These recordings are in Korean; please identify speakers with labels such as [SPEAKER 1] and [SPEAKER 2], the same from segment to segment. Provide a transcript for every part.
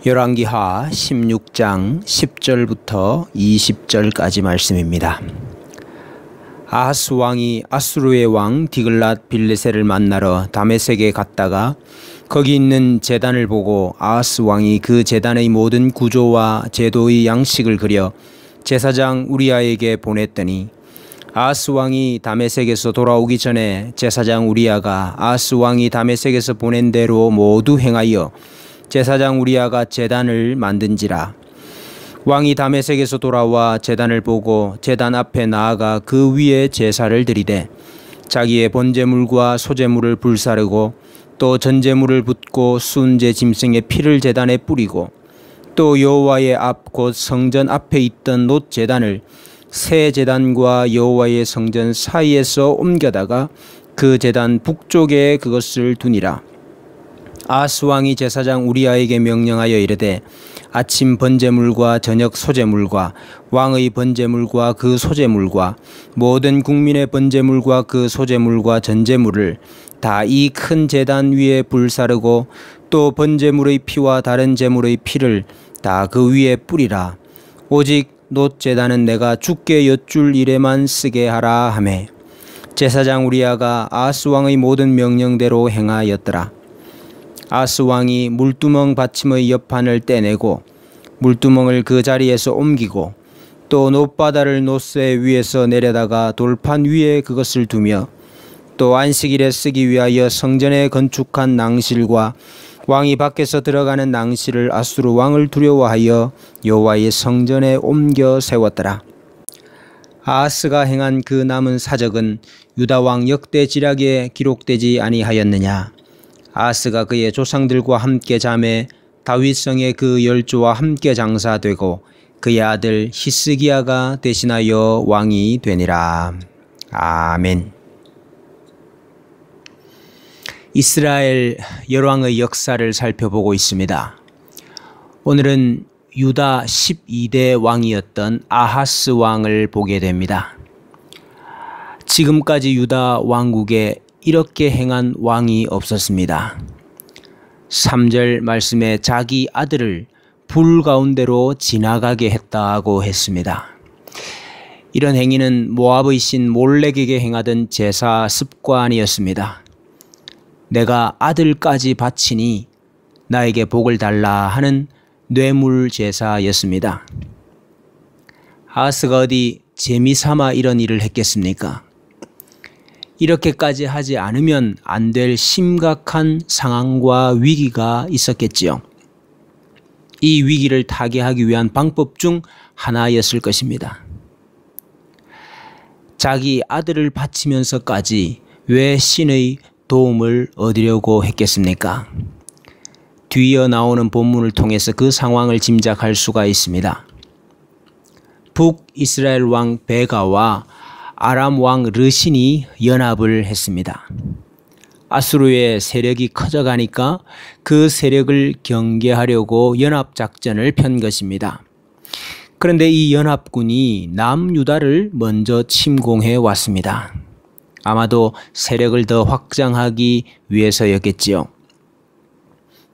[SPEAKER 1] 열왕기하 16장 10절부터 20절까지 말씀입니다. 아하스 왕이 아수르의 왕 디글랏 빌레셋을 만나러 다메섹에 갔다가 거기 있는 제단을 보고 아하스 왕이 그 제단의 모든 구조와 제도의 양식을 그려 제사장 우리아에게 보냈더니 아하스 왕이 다메섹에서 돌아오기 전에 제사장 우리아가 아하스 왕이 다메섹에서 보낸 대로 모두 행하여 제사장 우리아가 제단을 만든지라. 왕이 다메섹에서 돌아와 제단을 보고 제단 앞에 나아가 그 위에 제사를 드리되 자기의 번제물과 소제물을 불사르고 또 전제물을 붓고 순제 짐승의 피를 제단에 뿌리고 또 여호와의 앞 곧 성전 앞에 있던 놋 제단을 새 제단과 여호와의 성전 사이에서 옮겨다가 그 제단 북쪽에 그것을 두니라. 아하스 왕이 제사장 우리아에게 명령하여 이르되 아침 번제물과 저녁 소제물과 왕의 번제물과 그 소제물과 모든 국민의 번제물과 그 소제물과 전제물을 다 이 큰 제단 위에 불사르고 또 번제물의 피와 다른 제물의 피를 다 그 위에 뿌리라. 오직 놋 제단은 내가 주께 여쭐 일에만 쓰게 하라 하매 제사장 우리아가 아하스 왕의 모든 명령대로 행하였더라. 아하스 왕이 물두멍 받침의 옆판을 떼내고 물두멍을 그 자리에서 옮기고 또 놋바다를 놋새 위에서 내려다가 돌판 위에 그것을 두며 또 안식일에 쓰기 위하여 성전에 건축한 낭실과 왕이 밖에서 들어가는 낭실을 아수르 왕을 두려워하여 여호와의 성전에 옮겨 세웠더라. 아하스가 행한 그 남은 사적은 유다 왕 역대지략에 기록되지 아니하였느냐. 아하스가 그의 조상들과 함께 잠에 다윗성의 그 열조와 함께 장사되고 그의 아들 히스기야가 대신하여 왕이 되니라. 아멘. 이스라엘 열왕의 역사를 살펴보고 있습니다. 오늘은 유다 12대 왕이었던 아하스 왕을 보게 됩니다. 지금까지 유다 왕국에 이렇게 행한 왕이 없었습니다. 3절 말씀에 자기 아들을 불 가운데로 지나가게 했다고 했습니다. 이런 행위는 모압의 신 몰렉에게 행하던 제사 습관이었습니다. 내가 아들까지 바치니 나에게 복을 달라 하는 뇌물 제사였습니다. 아하스가 어디 재미삼아 이런 일을 했겠습니까? 이렇게까지 하지 않으면 안 될 심각한 상황과 위기가 있었겠지요. 이 위기를 타개하기 위한 방법 중 하나였을 것입니다. 자기 아들을 바치면서까지 왜 신의 도움을 얻으려고 했겠습니까? 뒤이어 나오는 본문을 통해서 그 상황을 짐작할 수가 있습니다. 북이스라엘 왕 베가와 아람 왕 르신이 연합을 했습니다. 아수르의 세력이 커져가니까 그 세력을 경계하려고 연합작전을 편 것입니다. 그런데 이 연합군이 남유다를 먼저 침공해 왔습니다. 아마도 세력을 더 확장하기 위해서였겠지요.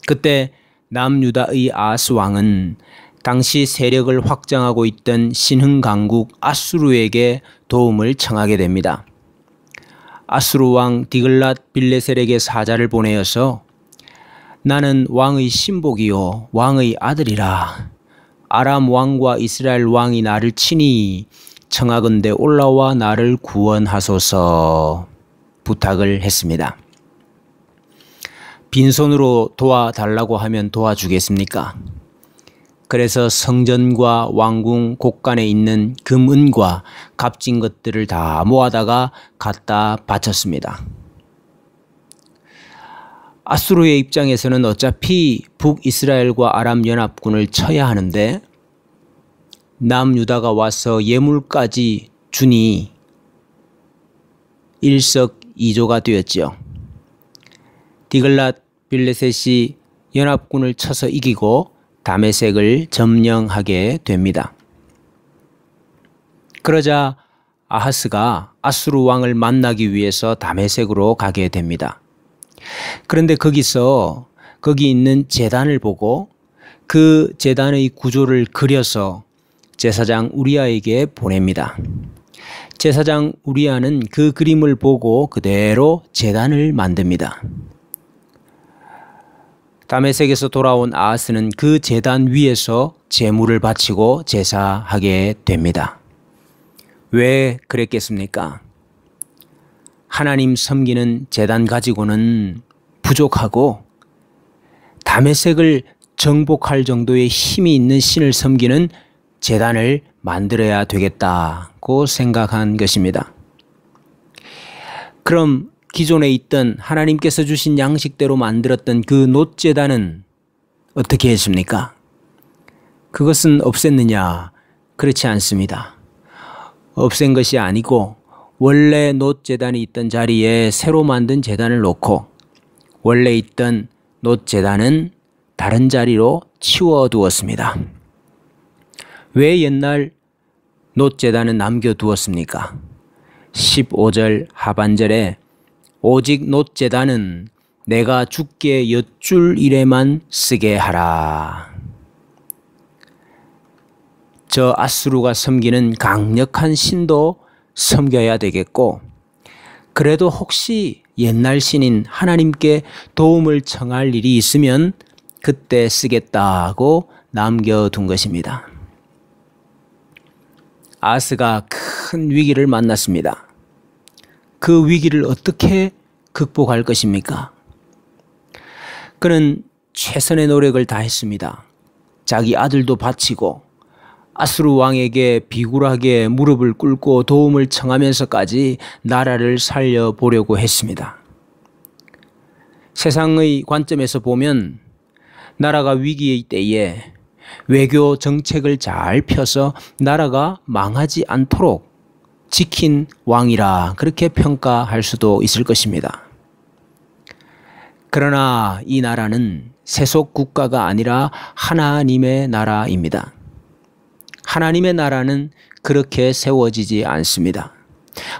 [SPEAKER 1] 그때 남유다의 아하스 왕은 당시 세력을 확장하고 있던 신흥 강국 아수르에게 도움을 청하게 됩니다. 아수르 왕 디글랏 빌레셋에게 사자를 보내어서 나는 왕의 신복이요 왕의 아들이라. 아람 왕과 이스라엘 왕이 나를 치니 청하건대 올라와 나를 구원하소서 부탁을 했습니다. 빈손으로 도와달라고 하면 도와주겠습니까? 그래서 성전과 왕궁 곳간에 있는 금은과 값진 것들을 다 모아다가 갖다 바쳤습니다. 아수르의 입장에서는 어차피 북이스라엘과 아람 연합군을 쳐야 하는데 남유다가 와서 예물까지 주니 일석이조가 되었지요. 디글랏 빌레셋이 연합군을 쳐서 이기고 다메섹을 점령하게 됩니다. 그러자 아하스가 아수르 왕을 만나기 위해서 다메섹으로 가게 됩니다. 그런데 거기 있는 제단을 보고 그 제단의 구조를 그려서 제사장 우리아에게 보냅니다. 제사장 우리아는 그 그림을 보고 그대로 제단을 만듭니다. 다메섹에서 돌아온 아하스는 그 제단 위에서 제물을 바치고 제사하게 됩니다. 왜 그랬겠습니까? 하나님 섬기는 제단 가지고는 부족하고 다메섹을 정복할 정도의 힘이 있는 신을 섬기는 제단을 만들어야 되겠다고 생각한 것입니다. 그럼 기존에 있던 하나님께서 주신 양식대로 만들었던 그 놋제단은 어떻게 했습니까? 그것은 없앴느냐? 그렇지 않습니다. 없앤 것이 아니고 원래 놋제단이 있던 자리에 새로 만든 제단을 놓고 원래 있던 놋제단은 다른 자리로 치워두었습니다. 왜 옛날 놋제단은 남겨두었습니까? 15절 하반절에 오직 놋제단은 내가 주께 여쭐 일에만 쓰게 하라. 저 아수르가 섬기는 강력한 신도 섬겨야 되겠고, 그래도 혹시 옛날 신인 하나님께 도움을 청할 일이 있으면 그때 쓰겠다고 남겨둔 것입니다. 아하스가 큰 위기를 만났습니다. 그 위기를 어떻게 극복할 것입니까? 그는 최선의 노력을 다했습니다. 자기 아들도 바치고 아수르 왕에게 비굴하게 무릎을 꿇고 도움을 청하면서까지 나라를 살려보려고 했습니다. 세상의 관점에서 보면 나라가 위기의 때에 외교 정책을 잘 펴서 나라가 망하지 않도록 지킨 왕이라 그렇게 평가할 수도 있을 것입니다. 그러나 이 나라는 세속 국가가 아니라 하나님의 나라입니다. 하나님의 나라는 그렇게 세워지지 않습니다.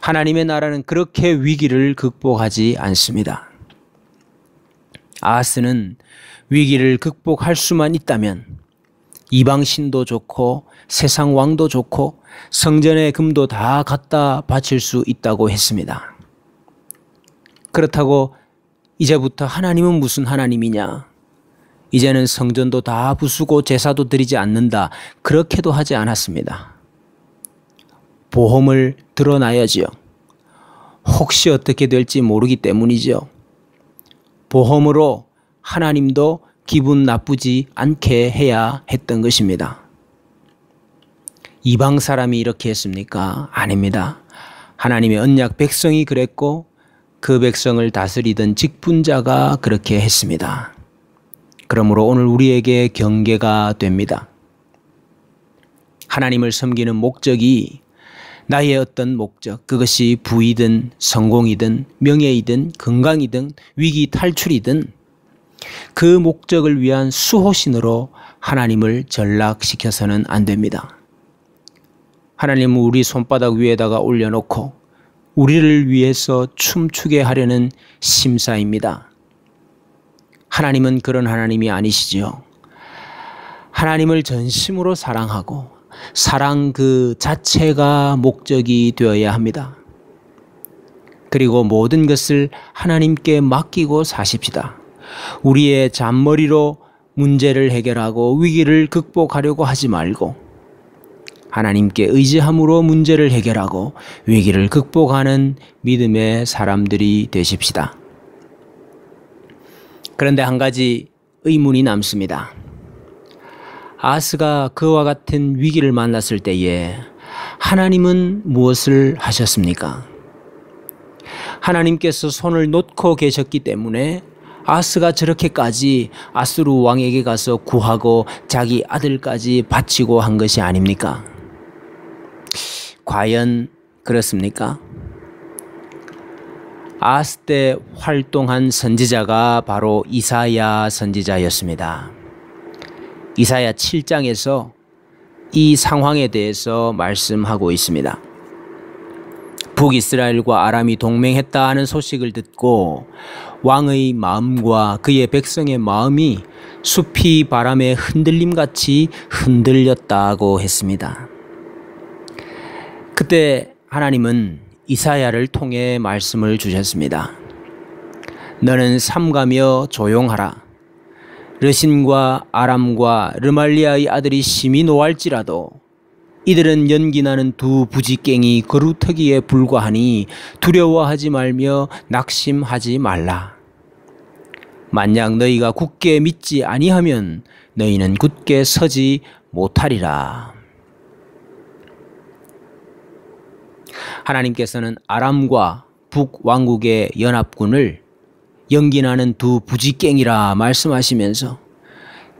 [SPEAKER 1] 하나님의 나라는 그렇게 위기를 극복하지 않습니다. 아하스는 위기를 극복할 수만 있다면 이방신도 좋고 세상 왕도 좋고 성전의 금도 다 갖다 바칠 수 있다고 했습니다. 그렇다고 이제부터 하나님은 무슨 하나님이냐? 이제는 성전도 다 부수고 제사도 드리지 않는다. 그렇게도 하지 않았습니다. 보험을 들어놔야지요. 혹시 어떻게 될지 모르기 때문이죠. 보험으로 하나님도 기분 나쁘지 않게 해야 했던 것입니다. 이방 사람이 이렇게 했습니까? 아닙니다. 하나님의 언약 백성이 그랬고 그 백성을 다스리던 직분자가 그렇게 했습니다. 그러므로 오늘 우리에게 경계가 됩니다. 하나님을 섬기는 목적이 나의 어떤 목적, 그것이 부이든 성공이든 명예이든 건강이든 위기 탈출이든 그 목적을 위한 수호신으로 하나님을 전락시켜서는 안 됩니다. 하나님은 우리 손바닥 위에다가 올려놓고 우리를 위해서 춤추게 하려는 심사입니다. 하나님은 그런 하나님이 아니시지요. 하나님을 전심으로 사랑하고 사랑 그 자체가 목적이 되어야 합니다. 그리고 모든 것을 하나님께 맡기고 사십시다. 우리의 잔머리로 문제를 해결하고 위기를 극복하려고 하지 말고 하나님께 의지함으로 문제를 해결하고 위기를 극복하는 믿음의 사람들이 되십시다. 그런데 한 가지 의문이 남습니다. 아하스가 그와 같은 위기를 만났을 때에 하나님은 무엇을 하셨습니까? 하나님께서 손을 놓고 계셨기 때문에 아하스가 저렇게까지 아수르 왕에게 가서 구하고 자기 아들까지 바치고 한 것이 아닙니까? 과연 그렇습니까? 아하스 때 활동한 선지자가 바로 이사야 선지자였습니다. 이사야 7장에서 이 상황에 대해서 말씀하고 있습니다. 북이스라엘과 아람이 동맹했다 하는 소식을 듣고 왕의 마음과 그의 백성의 마음이 숲이 바람의 흔들림같이 흔들렸다고 했습니다. 그때 하나님은 이사야를 통해 말씀을 주셨습니다. 너는 삼가며 조용하라. 르신과 아람과 르말리아의 아들이 심히 노할지라도 이들은 연기나는 두 부지깽이 거루터기에 불과하니 두려워하지 말며 낙심하지 말라. 만약 너희가 굳게 믿지 아니하면 너희는 굳게 서지 못하리라. 하나님께서는 아람과 북왕국의 연합군을 연기나는 두 부지깽이라 말씀하시면서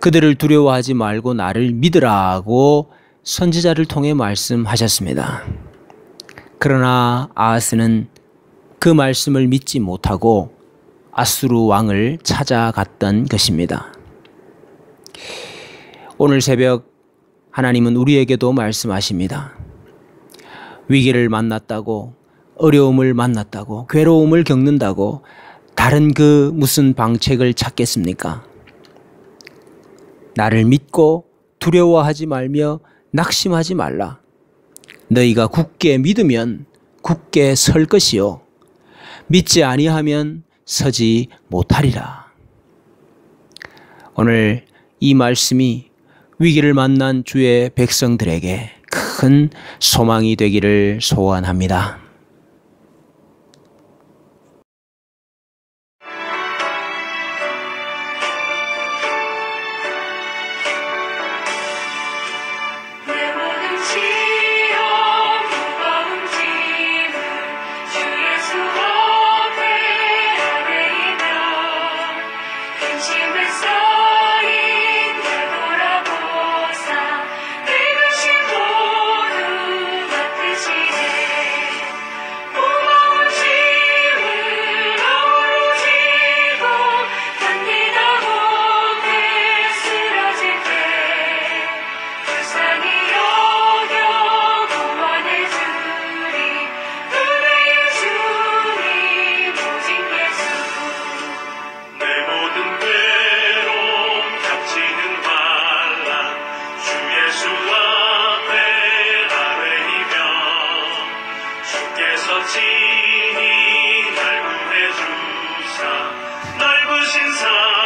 [SPEAKER 1] 그들을 두려워하지 말고 나를 믿으라고 선지자를 통해 말씀하셨습니다. 그러나 아하스는 그 말씀을 믿지 못하고 아수르 왕을 찾아갔던 것입니다. 오늘 새벽 하나님은 우리에게도 말씀하십니다. 위기를 만났다고, 어려움을 만났다고, 괴로움을 겪는다고 다른 그 무슨 방책을 찾겠습니까? 나를 믿고 두려워하지 말며 낙심하지 말라. 너희가 굳게 믿으면 굳게 설 것이요 믿지 아니하면 서지 못하리라. 오늘 이 말씀이 위기를 만난 주의 백성들에게 큰 소망이 되기를 소원합니다.
[SPEAKER 2] 친히 날 구해주사 넓으신 산